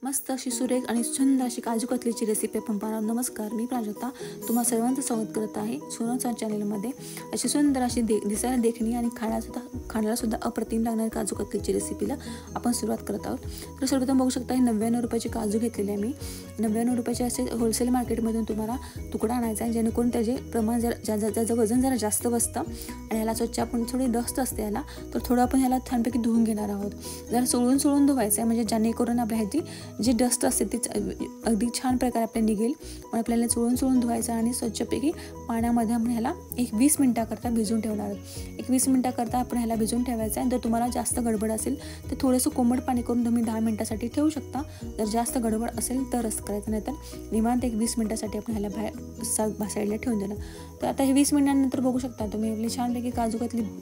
मस्त अशी सुरेख आणि सुंदर अशी काजू कतलीची रेसिपी आपण पाहणार. नमस्कार, मी प्राजक्ता तुम्हा सर्वांचं स्वागत करत आहे सोनोचा चॅनलमध्ये. अशी सुंदर अशी दिसायला देखणी आणि खाण्याला सुद्धा अप्रतिम लागणारी काजू कतलीची रेसिपीला आपण सुरुवात करत आहोत. तर सर्वप्रथम बघू शकता, 99 रुपयाचे काजू घेतलेले आहे मी. 99 रुपयाचे असे होलसेल मार्केटमधून तुम्हाला तुकडा आणायचा आहे, जेणेकरून त्याचे प्रमाण ज्याचं वजन जरा जास्त बसतं. आणि याला स्वच्छ आपण थोडी डस्ट असते याला, तर थोडं आपण याला छानपैकी धुवून घेणार आहोत. जरा सोळून धुवायचं आहे, म्हणजे जेणेकरून आपल्या ह्याची जी डस्ट असते ती अगदी छान प्रकारे आपल्याला निघेल. पण आपल्याला चोळून धुवायचं आणि स्वच्छपैकी पाण्यामध्ये आपण ह्याला 20 मिनिटाकरता भिजवून ठेवणार आहोत. 20 मिनिटाकरता आपण ह्याला भिजवून ठेवायचं आहे. जर तुम्हाला जास्त गडबड असेल तर थोडंसं कोमट पाणी करून तुम्ही 10 मिनिटासाठी ठेवू शकता. जर जास्त गडबड असेल तरच करायचं, नाही तर निवांत 20 मिनिटासाठी आपण ह्याला साईडला ठेवून दिलं. तर आता हे 20 मिनिटांनंतर बघू शकता तुम्ही आपली छानपैकी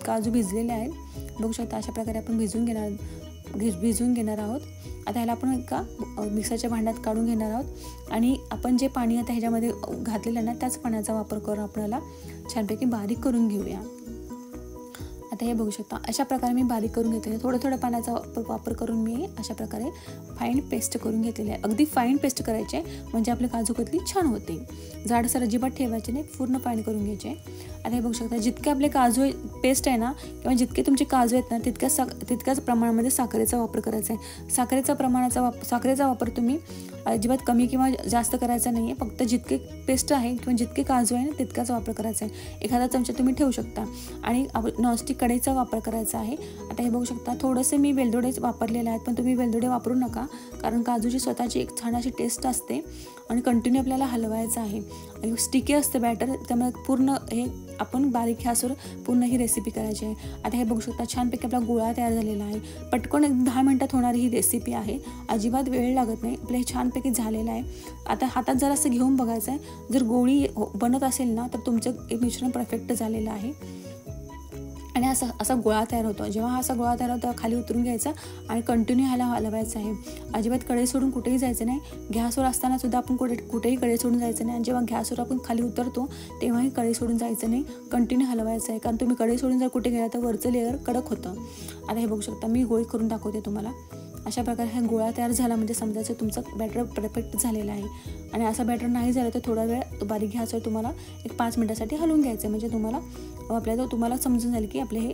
काजू भिजलेले आहेत. बघू शकता अशा प्रकारे आपण भिजवून घेणार आहोत. आता ह्याला आपण एका मिक्सरच्या भांड्यात काढून घेणार आहोत आणि आपण जे पाणी आता ह्याच्यामध्ये घातलेलं ना, त्याच पाण्याचा वापर करून आपल्याला छानपैकी बारीक करून घेऊया. आता हे बघू शकता अशा प्रकारे मी बारीक करून घेतलेले. थोडं पाण्याचा वापर करून मी अशा प्रकारे फाईन पेस्ट करून घेतलेली आहे. अगदी फाईन पेस्ट करायची आहे, म्हणजे आपली काजू कतली छान होते. जाडसर अजिबात ठेवायचे नाही, पूर्ण फाईन करून घ्यायचे. आता हे बघू शकता, जितके आपले काजू पेस्ट आहे ना, किंवा जितके तुमचे काजू आहेत ना, तितक्याच प्रमाणामध्ये साखरेचा वापर करायचा आहे. साखरेचा वापर तुम्ही अजिबात कमी किंवा जास्त करायचा नाही आहे. फक्त जितके पेस्ट आहे किंवा जितके काजू आहे ना, तितकाच वापर करायचा आहे. एखादा चमचा तुम्ही ठेवू शकता. आणि नॉनस्टिक कढईचा वापर करायचा आहे. आता हे बघू शकता, थोडेसे मी वेलदोडेच वापरलेले आहेत, पण तुम्ही वेलदोडे वापरू नका, कारण काजूची स्वतःची एक छान अशी टेस्ट असते आणि कंटिन्यू आपल्याला हलवायचं आहे. स्टिकी असतं बॅटर, त्यामुळे पूर्ण हे आपण बारीक गॅसवर पूर्ण ही रेसिपी करायची आहे. आता हे बघू शकता, छानपैकी आपला गोळा तयार झालेला आहे. पटकन 10 मिनिटात होणारी ही रेसिपी आहे, अजिबात वेळ लागत नाही. आपलं हे छानपैकी झालेलं आहे. आता हातात जरासं घेऊन बघायचं आहे. जर गोळी बनत असेल ना, तर तुमचं मिश्रण परफेक्ट झालेलं आहे. आणि असा गोळा तयार होतो. जेव्हा असा गोळा तयार होतो, खाली उतरून घ्यायचा आणि कंटिन्यू ह्याला हलवायचं आहे. अजिबात कढई सोडून कुठेही जायचं नाही. गॅसवर असताना सुद्धा आपण कुठेही कढई सोडून जायचं नाही. आणि जेव्हा गॅसवर आपण खाली उतरतो तेव्हाही कढई सोडून जायचं नाही, कंटिन्यू हलवायचं आहे. कारण तुम्ही कढई सोडून जर कुठे गेला तर वरचं लेअर कडक होतं. आता हे बघू शकता, मी गोळी करून दाखवते तुम्हाला. अशा प्रकारे हा गोळा तयार झाला म्हणजे समजायचं तुमचं बॅटर परफेक्ट झालेलं आहे. आणि असा बॅटर नाही झालं तर थोडा वेळ बारीक गॅसवर तुम्हाला 5 मिनिटासाठी हलवून घ्यायचं, म्हणजे तुम्हाला समजून जाईल की आपले हे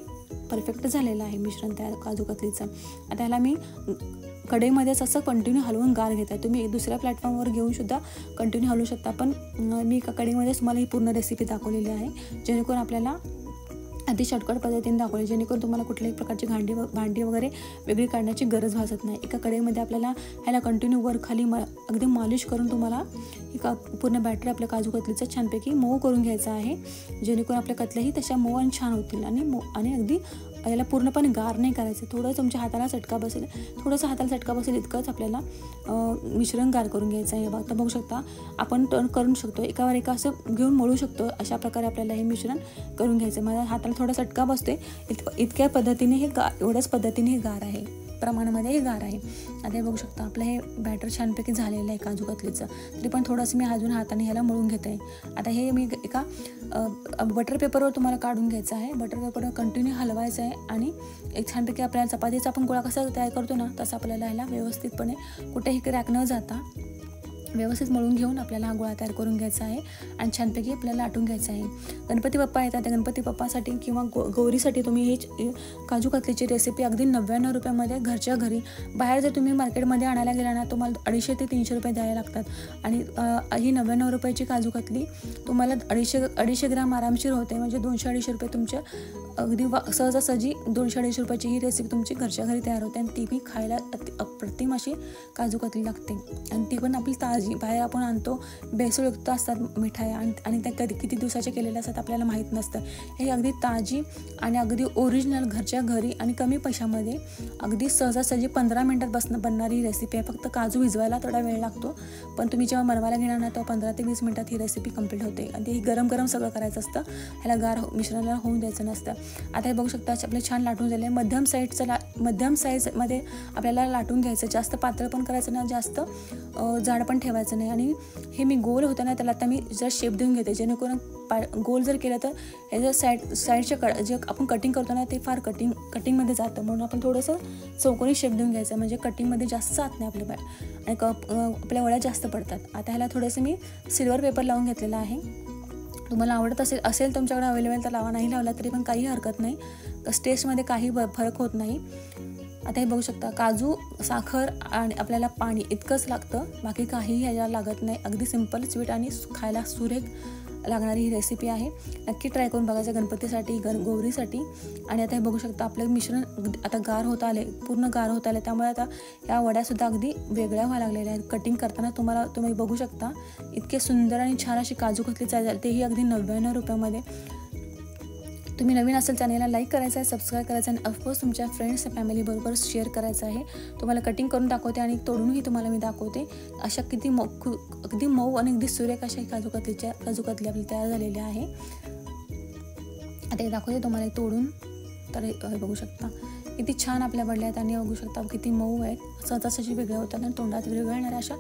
परफेक्ट झालेलं आहे मिश्रण तयार काजू कतलीचं. आता ह्याला मी कढईमध्येच असं कंटिन्यू हलवून गार घेत आहे. तुम्ही दुसऱ्या प्लॅटफॉर्मवर घेऊन सुद्धा कंटिन्यू हलवू शकता, पण मी कढईमध्येच तुम्हाला ही पूर्ण रेसिपी दाखवलेली आहे, जेणेकरून आपल्याला अति शॉर्टकट पद्धतीने दाखवले, जेणेकरून तुम्हाला कुठल्याही प्रकारची भांडी वगैरे वेगळी काढण्याची गरज भासत नाही. एका कढईमध्ये आपल्याला ह्याला कंटिन्यू वर खाली अगदी मॉलिश करून तुम्हाला पूर्ण बॅटर आपल्या काजू कतलीचं छानपैकी मऊ करून घ्यायचं आहे, जेणेकरून आपल्या कतल्याही तशा मऊ आणि छान होतील. आणि अगदी याला पूर्णपणे गार नाही करायचं. थोडंसं तुमच्या हाताला चटका बसेल इतकंच आपल्याला मिश्रण गार करून घ्यायचं आहे. आता बघू शकता, आपण टर्न करू शकतो, एकावर एका असं घेऊन मळू शकतो. अशा प्रकारे आपल्याला हे मिश्रण करून घ्यायचं. माझ्या हाताला थोडा चटका बसते, इतक्या पद्धतीने एवढ्याच पद्धतीने हे गार आहे, प्रमाणामध्ये हे गार आहे. आता हे बघू शकता, आपलं हे बॅटर छानपैकी झालेलं आहे काजू कतलीचं. तरी पण थोडंसं मी अजून हाताने ह्याला मळून घेते आहे. आता हे मी एका बटर पेपरवर तुम्हाला काढून घ्यायचं आहे. बटर पेपरवर कंटिन्यू हलवायचं आहे आणि एक छानपैकी आपल्याला चपातीचा आपण गोळा कसा तयार करतो ना, तसं आपल्याला ह्याला व्यवस्थितपणे कुठेही क्रॅक न जाता व्यवस्थित मळून घेऊन आपल्याला हा गोळा तयार करून घ्यायचा आहे आणि छानपैकी आपल्याला लाटून घ्यायचा आहे. गणपती बाप्पा येतात, त्या गणपती बाप्पासाठी किंवा गौरीसाठी तुम्ही ही काजू कतलीची रेसिपी अगदी 99 रुपयामध्ये घरच्या घरी. बाहेर जर तुम्ही मार्केटमध्ये आणायला गेला ना, तुम्हाला 250 ते 300 रुपये द्यायला लागतात. आणि ही 99 रुपयाची काजू कतली तुम्हाला 250 ग्राम आरामशीर होते, म्हणजे 200-250 रुपये तुमच्या अगदी सहजासहजी 200-250 रुपयाची ही रेसिपी तुमची घरच्या घरी तयार होते. आणि ती बी खायला अप्रतिम अशी काजू कतली लागते. आणि ती पण आपली ताजी. बाहेर आपण आणतो भेसळयुक्त असतात मिठाई, आणि त्या किती दिवसाच्या केलेल्या असतात आपल्याला माहीत नसतं. हे अगदी ताजी आणि अगदी ओरिजिनल घरच्या घरी आणि कमी पैशामध्ये अगदी सहजासहजी 15 मिनिटात बनणारी रेसिपी आहे. फक्त काजू भिजवायला थोडा वेळ लागतो, पण तुम्ही जेव्हा बनवायला घेणार ना, तेव्हा 15 ते 20 मिनिटात ही रेसिपी कंप्लीट होते. आणि ही गरम सगळं करायचं असतं, ह्याला गार मिश्रणाला होऊन द्यायचं नसतं. आता हे बघू शकता आपले छान लाटून झाले. मध्यम साईजमध्ये आपल्याला लाटून घ्यायचं. जास्त पातळ पण करायचं नाही, जास्त जाड पण ठेवायचं नाही. आणि हे मी गोल होतं ना त्याला आता मी जर शेप देऊन घेते, जेणेकरून गोल जर केलं तर हे जर साईडच्या जे आपण कटिंग करतो ना ते फार कटिंगमध्ये जातं. म्हणून आपण थोडंसं चौकोनी शेप देऊन घ्यायचं, म्हणजे कटिंगमध्ये जास्त जात नाही आपल्या आणि आपल्या वड्या जास्त पडतात. आता ह्याला थोडंसं मी सिल्वर पेपर लावून घेतलेला आहे. तुम्हाला आवडत असेल तुमच्याकडे अवेलेबल तर लावा, नाही लावला तरी पण काही हरकत नाही. टेस्टमध्ये काही फरक होत नाही. आता हे बघू शकता काजू, साखर आणि आपल्याला पाणी इतकंच लागतं, बाकी काहीही ह्याला लागत नाही. अगदी सिंपल, स्वीट आणि खायला सुरेख लागणारी ही रेसिपी आहे. नक्की ट्राय करून बघायचं गणपतीसाठी, गौरीसाठी. आणि आता हे बघू शकता आपलं मिश्रण आता पूर्ण गार होत आले. त्यामुळे आता या वड्यासुद्धा अगदी वेगळ्या व्हायला लागलेल्या आहेत. कटिंग करताना तुम्ही बघू शकता इतके सुंदर आणि छान अशी काजू कतली चालेल, तेही अगदी 99 रुपयामध्ये. तुम्ही नवीन असेल चॅनेलला लाईक करायचं आहे, सबस्क्राईब करायचं आणि ऑफकोर्स तुमच्या फ्रेंड्स फॅमिलीबरोबर शेअर करायचं आहे. तुम्हाला कटिंग करून दाखवते आणि तोडूनही तुम्हाला मी दाखवते. अशा अगदी मऊ आणि अगदी सुरेख अशा काजू कतली आपली तयार झालेली आहे. आता हे दाखवते तुम्हाला तोडून. तर हे बघू शकता किती छान आपल्या वडल्या आहेत आणि बघू शकता किती मऊ आहेत. सहज अशी वेगळ्या होतात आणि तोंडात विरघळणाऱ्या अशा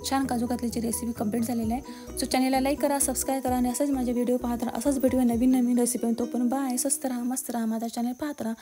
छान काजू कतलीची रेसिपी कंप्लीट झालेली आहे. सो चॅनेलला लाईक करा, सबस्क्राईब करा आणि असंच माझे व्हिडिओ पाहत राहा. असंच भेटूया नवीन रेसिपी. तो पण बाय. स्वस्त राहा, मस्त राहा, माझा चॅनल पाहत राहा.